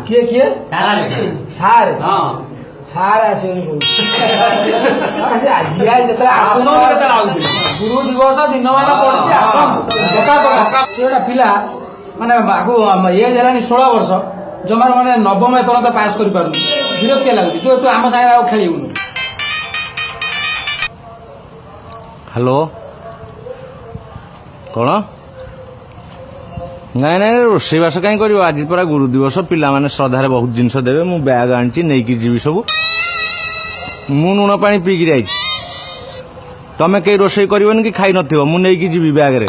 किए किए सार सार आसे आज गुरु दिवस दिन मान पड़ा पिला माने एज है 16 वर्ष जमार माने नवम एपर्यंत पास कर विरक्ति लगुच तू तू आम सागे खेलुन। हेलो कौन नाई नाई रोषेईबास कहीं कर आज पूरा गुरु दिवस पिला माने श्रद्धार बहुत जिनस देवे मु बैग आनी नहीं जीवी सब मु लुण पा पीकी जाइए तमें कई रोषे करबन कि खाई नथिबो मु नहीं जीवी बैग रे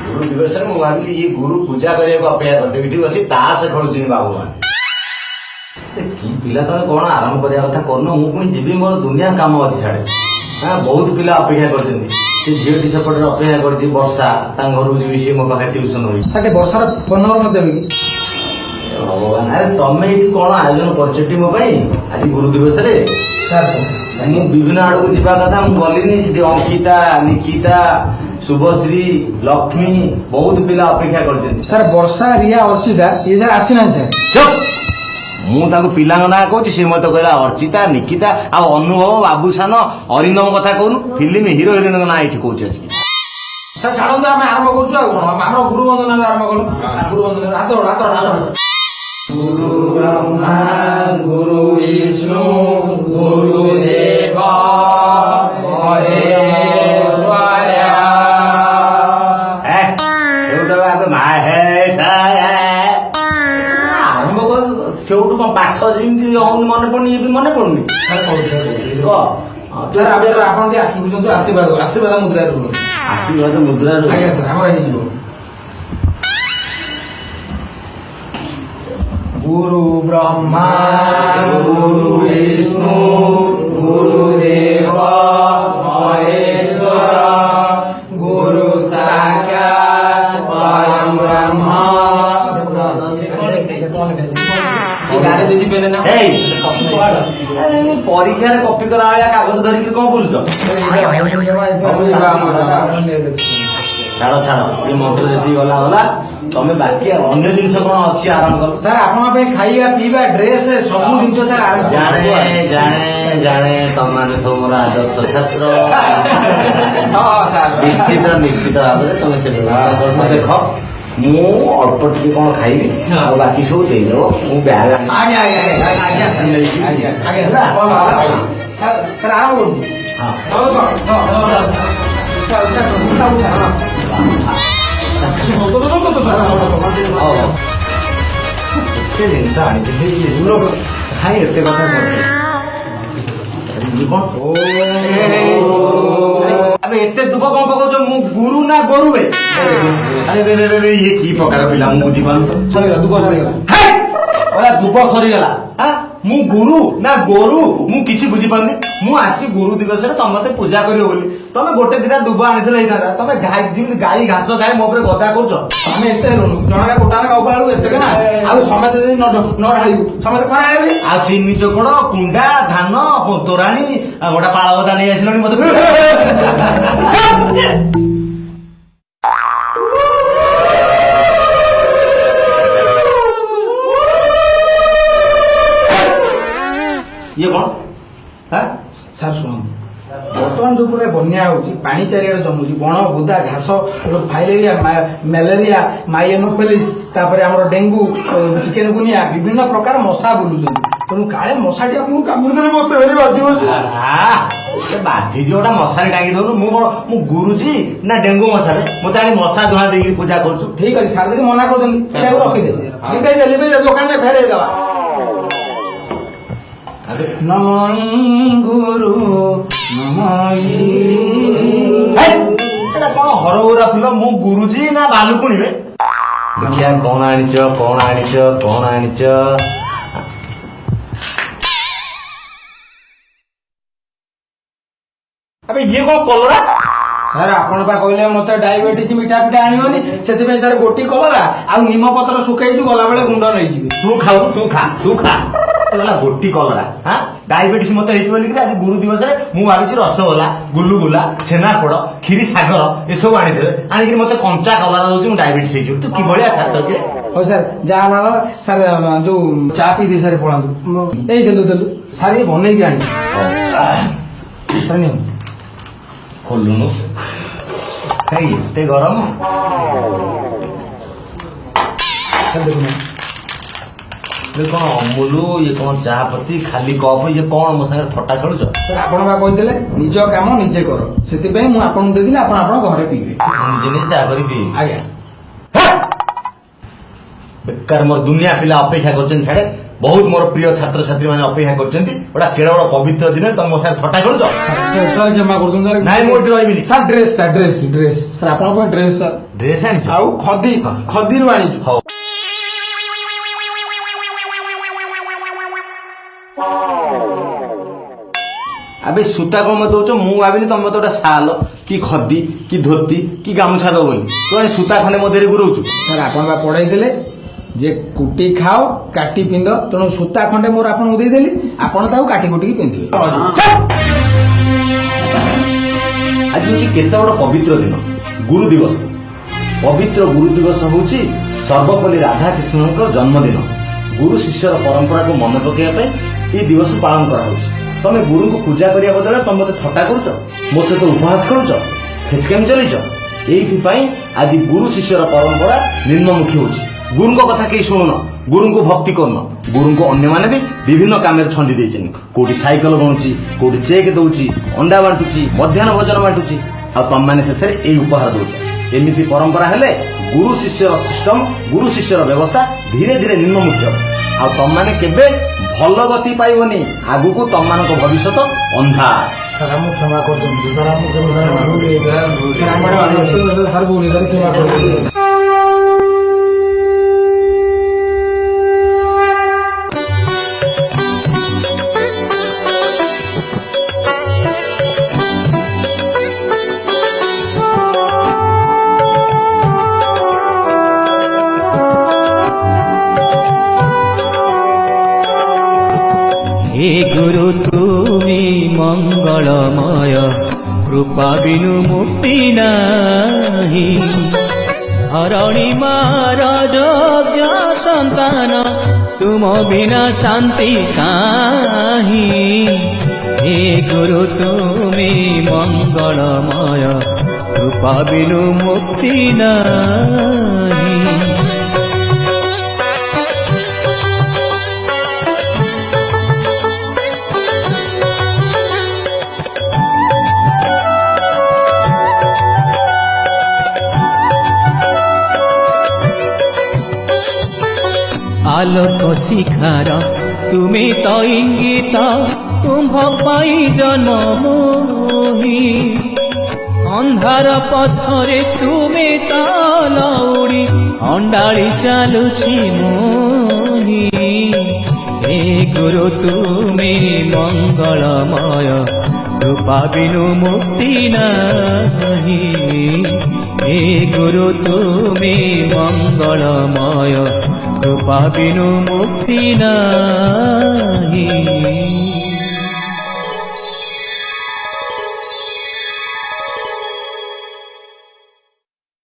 गुरु दिवस में भाविली ये गुरु पूजा करने को अपेक्षा करते बस ताश खेलुन बाबू मान कि पिला तुम कौन आरंभ करने कथा कर मुझे जीवी मोर दुनिया कम अच्छे साढ़े हाँ बहुत पिला अपेक्षा कर झीटी सेपटे अपेक्षा कर वर्षा घर जी सी मो पाखे ट्यूशन हुई वर्षार फोन नंबर मत देवी भगवान अरे तुम ये कौन आयोजन कर मो आज गुरु दिवस मु विभिन्न आड़ को जावा कथा गलिनी से अंकिता निकिता शुभश्री लक्ष्मी बहुत पिला अपेक्षा कर सर वर्षा रिया अर्चिता ये सर आसी ना सर चुप मु पिला ना कहूँ सी मत कहला अर्चिता निकिता आ अनुभव बाबूसान अरिंदम कथा कहून फिल्म हिरो हिरोइन ना ये कहूँ सर छाड़ू आम आरंभ कर गुरु वंदन आरंभ कल गुरु वंदन हाथ हाथ हाथ गुरु ब्रह्मा गुरु विष्णु गुरुदेव सेठू कौन पाठ जमी मन पड़नी ये भी मन पड़नी सर आप आखि बुझे आशीर्वाद आशीर्वाद मुद्रा आशीर्वाद मुद्रा आज्ञा सर आम गुरु ब्रह्मा गुरु विष्णु गुरुदेव महेश्वर गुरु साक्षात् परम ब्रह्म परीक्षा कॉपी करा कागज धरिक कौन बोलुच छाड़ छाड़ ये मंत्र जी गला गला तमें बाकी अन्य जिनस कौन अच्छी आराम कर सर आपन खाइबा पीबा ड्रेस सब जिनस सर आराम जाने जाने जाने तुम सब मोर आदर्श छात्र निश्चित निश्चित भाव में तुम से व्यवस्था कर देख मु अल्प टे कौन खाइबी और बाकी सब दे दो मु बैग आगे आगे आगे सर आगे आगे सर आराम करू जिनस खाई एत कथा अबे एते दुब कौन पकाउछ मु गुरु ना गोरु बे अरे रे रे ये की प्रकार पिला मु बुझी पानु सरीगला दुब सरीगला हे ओला दुब सरीगला हां मु गुरु ना गोरु मु किछि बुझी पानी मु आसी गुरु दिवस रे तमते पूजा करियो बोली तमे गोटे दिना दुब आनिथले हिता तमे गाय जिम गाय घास खाए मो ऊपर गदा करछ हमें एते रहनु जणका कोटार का उपाळु एते ना आ समेत दे न ढाळिबु समेत करा हेबे आ चिन्नी चोकड़ कुंडा धान तोराणी गोटा पाळ गदा नै आसिलनी मते ये कौन है सर सुन बर्तमान जो पूरे बन्या होची पानी चारियाडे जमुची बण बुदा घास फाइलेरिया मलेरिया माइएनोफिलिस तापर हमर डेंगू चिकन गुनिया विभिन्न प्रकार मशा बुलुछन तेणु काले मशाटी आपन कामुड़ देले मते भेरी बाधी होसी से बाधी जोटा मशारी टांगी दउनु मु गुरुजी ना डेंगू मशा रे मते आनी मशा धुआ देकी पूजा करछु ठीक अछि सार दिन मना कर दन एटा रखि दे लिबे दुकान में फेरे देवा नमो गुरु कौन हरगौरा फुल मु गुरुजी ना भालुकुणी बे देखिया कौन आनिच कौन आनिच कौन आनिच अबे ये कौन कलरा ସାର୍ ଆପଣ ବା କହିଲେ ମତେ ଡାଇବେଟିସ ମିଠା ପିଠା ଆଣିବନି, ସେଥିପାଇଁ ସାର୍ ଗୋଟି କଲରା ଆଉ ନିମ ପତ୍ର ଶୁଖେଇଛୁ, ଗଲାବେଳେ ଗୁଣ୍ଡ ନେଇଯିବି। ତୁ ଖାଉ, ତୁ ଖା ଗଲା ଗୋଟି କଲରା। ହଁ ଡାଇବେଟିସ ମତେ ହେଇଛି ବୋଲିକି ଆଜି ଗୁରୁ ଦିବସରେ ମୁଁ ଭାବିଛି ରସଗୋଲା, ଗୁଲୁଗୁଲା, ଛେନାପୋଡ, କ୍ଷୀରି ସାଗର ଏସବୁ ଆଣିଦେବେ, ଆଣିକିରି ମତେ କଞ୍ଚା କଲରା ଦଉଛି, ମୁଁ ଡାଇବେଟିସ ହେଇଯିବ। ତୁ କିଭଳିଆ ଛାତ୍ର କି? ହଉ ସାର୍ ଯାହା ଆଣ ସାର୍, ଯୋଉ ଚା ପିଇ ଦେଇ ସାର୍ ପଳାନ୍ତୁ। ଏଇ ଦେଲୁ ସାର୍, ଇଏ ବନେଇକି ଆଣି ସାର୍ ନିଅ। ଖୋଲୁନୁ କାଇଁ ଏତେ ଗରମ? ସାର୍ ଦେଖୁନ, ଇଏ କଣ ଅମୁଲ, ଇଏ କଣ ଚାହା ପତି, ଖାଲି କପ୍, ଇଏ କଣ ମୋ ସାଙ୍ଗରେ ଥଟ୍ଟା ଖେଳୁଛ? ସାର୍ ଆପଣ ବା କହିଥିଲେ ନିଜ କାମ ନିଜେ କର, ସେଥିପାଇଁ ମୁଁ ଆପଣଙ୍କୁ ଦେଇଥିଲି, ଆପଣ ଆପଣଙ୍କ ଘରେ ପିଇବେ। ମୁଁ ନିଜେ ନିଜେ ଚାହା କରି ପିଇବି? ଆଜ୍ଞା। ବେକାର ମୋର ଦୁନିଆ ପିଲା ଅପେକ୍ଷା କରୁଛନ୍ତି ସାଡେ, ବହୁତ ମୋର ପ୍ରିୟ ଛାତ୍ରଛାତ୍ରୀ ମାନେ ଅପେକ୍ଷା କରୁଛନ୍ତି, ଗୋଟା କେଡେ ବଡ ପବିତ୍ର ଦିନ ତମ ମୋ ସାଙ୍ଗେ ଥଟ୍ଟା ଖେଳୁଛ? ସାର୍ କ୍ଷମା କରୁଛନ୍ତି ସାର୍। ନାଇଁ ମୁଁ ଏଠି ରହିବିନି। ସାର୍ ଡ୍ରେସ୍ ସାର୍ ଆପଣଙ୍କ ପାଇଁ ଡ୍ରେସ୍ ସାର୍, ଡ୍ରେସ୍ ଆଣିଛ? ଆଉ ଖଦିରୁ ଆଣିଛୁ। ହଉ। ଆବେ ସୂତା କଣ ମତେ ଦଉଛ? ମୁଁ ଭାବିଲି ତମେ ମତେ ଗୋଟେ ଶାଲ କି ଖଦି କି ଧୋତି କି ଗାମୁଛା ଦବ ବୋଲି, ତୁ ସୂତା ଖଣ୍ଡେ ମୋ ଦେହରେ ଗୁରଉଛୁ। ସାର୍ ଆପଣ ବା ପଢେଇଥିଲେ ଯେ କୁଟି ଖାଅ କାଟି ପିନ୍ଧ, ତେଣୁ ସୂତା ଖଣ୍ଡେ ମୋର ଆପଣଙ୍କୁ ଦେଇଦେଲି, ଆପଣ ତାକୁ କାଟି କୁଟିକି ପିନ୍ଧିବେ। ଆଜି ହଉଛି କେତେ ବଡ ପବିତ୍ର ଦିନ, ଗୁରୁ ଦିବସ। ପବିତ୍ର ଗୁରୁ ଦିବସ ହଉଛି ସର୍ବପଲ୍ଲୀ ରାଧାକୃଷ୍ଣଙ୍କ ଜନ୍ମଦିନ। ଗୁରୁ ଶିଷ୍ୟର ପରମ୍ପରାକୁ ମନେ ପକେଇବା ପାଇଁ ଏଇ ଦିବସ ପାଳନ କରାହଉଛି। ତମେ ଗୁରୁଙ୍କୁ ପୂଜା କରିବା ବଦଳରେ ତମେ ମତେ ଥଟ୍ଟା କରୁଛ, ମୋ ସହିତ ଉପହାସ କରୁଛ, ଫେଚକାମି ଚଲେଇଛ। ଏଇଥିପାଇଁ ଆଜି ଗୁରୁ ଶିଷ୍ୟର ପରମ୍ପରା ନିମ୍ନମୁଖୀ ହଉଛି। ଗୁରୁଙ୍କ କଥା କେହି ଶୁଣୁନ, ଗୁରୁଙ୍କୁ ଭକ୍ତି କରୁନ। ଗୁରୁଙ୍କୁ ଅନ୍ୟମାନେ ବି ବିଭିନ୍ନ କାମରେ ଛନ୍ଦି ଦେଇଛନ୍ତି। କୋଉଠି ସାଇକେଲ ଗଣୁଛି, କୋଉଠି ଚେକ୍ ଦଉଛି, ଅଣ୍ଡା ବାଣ୍ଟୁଛି, ମଧ୍ୟାହ୍ନ ଭୋଜନ ବାଣ୍ଟୁଛି, ଆଉ ତମମାନେ ଶେଷରେ ଏଇ ଉପହାର ଦଉଛ। ଏମିତି ପରମ୍ପରା ହେଲେ ଗୁରୁ ଶିଷ୍ୟର ସିଷ୍ଟମ, ଗୁରୁ ଶିଷ୍ୟର ବ୍ୟବସ୍ଥା ଧୀରେ ଧୀରେ ନିମ୍ନମୁଖୀ ହେବ। ଆଉ ତମମାନେ କେବେ ଭଲ ଗତି ପାଇବନି, ଆଗକୁ ତମମାନଙ୍କ ଭବିଷ୍ୟତ ଅନ୍ଧାର। ସାର୍ ଆମକୁ କ୍ଷମା କରୁଛନ୍ତି, ସାର୍ ଆମକୁ ସାର୍ ଭୁଲ ସାର୍ କ୍ଷମା କରୁଛନ୍ତି। हे गुरु तुमी मंगलमय, कृपा बिनु मुक्ति नाही। हरणी मार योग्य संतान, तुम बिना शांति काहि। हे गुरु तुमी मंगलमय, कृपा बिनु मुक्ति नाही। आलोक शिखार तुमे तो इंगित, तुम्भ पाई जन्म मोही। अंधार पथरे तुमे ताल उड़ी, अंडाड़ी चालुछि मोही। हे गुरु तुमे मंगलमय, कृपा बिनु मुक्ति नाही। हे गुरु तुमे मंगलमय, कृपा बिनु मुक्ति नाही।